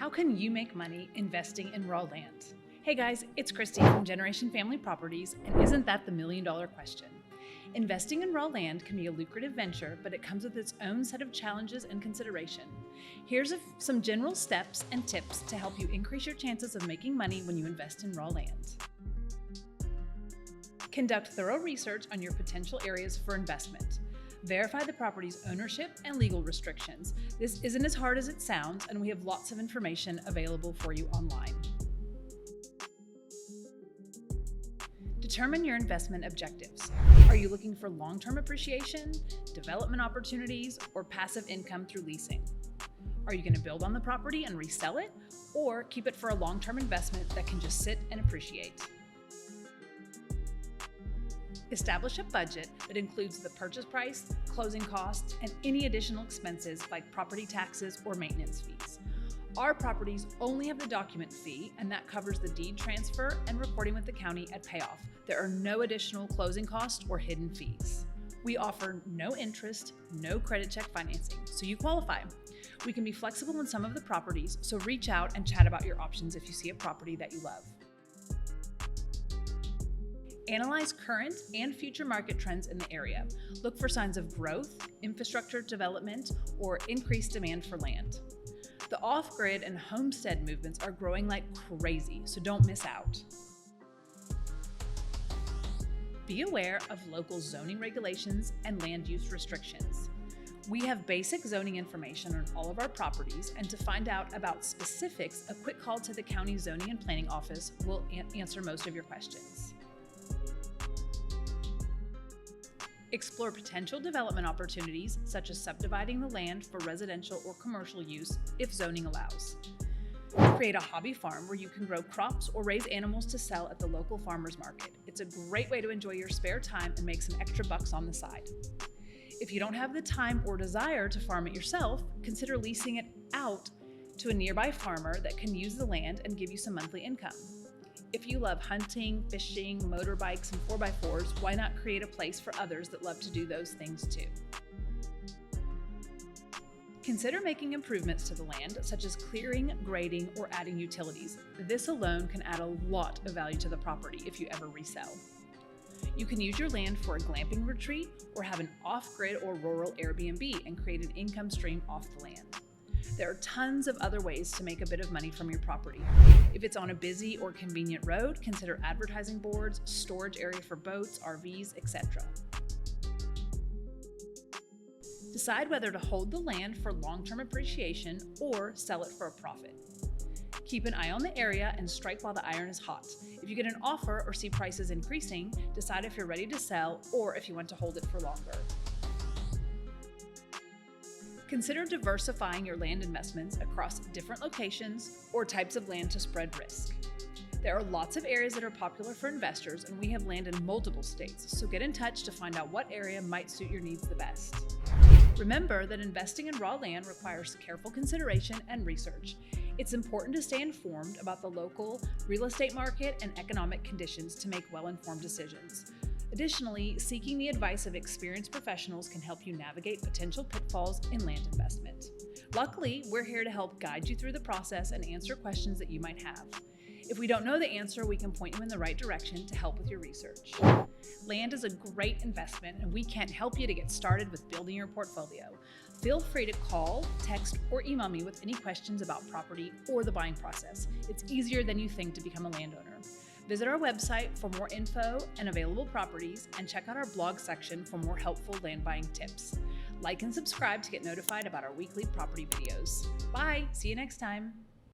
How can you make money investing in raw land? Hey guys, it's Christy from Generation Family Properties, and isn't that the million-dollar question? Investing in raw land can be a lucrative venture, but it comes with its own set of challenges and consideration. Here's some general steps and tips to help you increase your chances of making money when you invest in raw land. Conduct thorough research on your potential areas for investment. Verify the property's ownership and legal restrictions. This isn't as hard as it sounds, and we have lots of information available for you online. Determine your investment objectives. Are you looking for long-term appreciation, development opportunities, or passive income through leasing? Are you going to build on the property and resell it, or keep it for a long-term investment that can just sit and appreciate? Establish a budget that includes the purchase price, closing costs, and any additional expenses like property taxes or maintenance fees. Our properties only have the document fee, and that covers the deed transfer and recording with the county at payoff. There are no additional closing costs or hidden fees. We offer no interest, no credit check financing, so you qualify. We can be flexible in some of the properties, so reach out and chat about your options if you see a property that you love. Analyze current and future market trends in the area. Look for signs of growth, infrastructure development, or increased demand for land. The off-grid and homestead movements are growing like crazy, so don't miss out. Be aware of local zoning regulations and land use restrictions. We have basic zoning information on all of our properties, and to find out about specifics, a quick call to the county zoning and planning office will answer most of your questions. Explore potential development opportunities, such as subdividing the land for residential or commercial use if zoning allows. Create a hobby farm where you can grow crops or raise animals to sell at the local farmers market. It's a great way to enjoy your spare time and make some extra bucks on the side. If you don't have the time or desire to farm it yourself, consider leasing it out to a nearby farmer that can use the land and give you some monthly income. If you love hunting, fishing, motorbikes, and 4x4s, why not create a place for others that love to do those things too? Consider making improvements to the land, such as clearing, grading, or adding utilities. This alone can add a lot of value to the property if you ever resell. You can use your land for a glamping retreat or have an off-grid or rural AirBnB and create an income stream off the land. There are tons of other ways to make a bit of money from your property. If it's on a busy or convenient road, consider advertising boards, storage area for boats, RVs, etc. Decide whether to hold the land for long-term appreciation or sell it for a profit. Keep an eye on the area and strike while the iron is hot. If you get an offer or see prices increasing, decide if you're ready to sell or if you want to hold it for longer. Consider diversifying your land investments across different locations or types of land to spread risk. There are lots of areas that are popular for investors, and we have land in multiple states, so get in touch to find out what area might suit your needs the best. Remember that investing in raw land requires careful consideration and research. It's important to stay informed about the local real estate market and economic conditions to make well-informed decisions. Additionally, seeking the advice of experienced professionals can help you navigate potential pitfalls in land investment. Luckily, we're here to help guide you through the process and answer questions that you might have. If we don't know the answer, we can point you in the right direction to help with your research. Land is a great investment, and we can help you to get started with building your portfolio. Feel free to call, text, or email me with any questions about property or the buying process. It's easier than you think to become a landowner. Visit our website for more info and available properties, and check out our blog section for more helpful land buying tips. Like and subscribe to get notified about our weekly property videos. Bye, see you next time.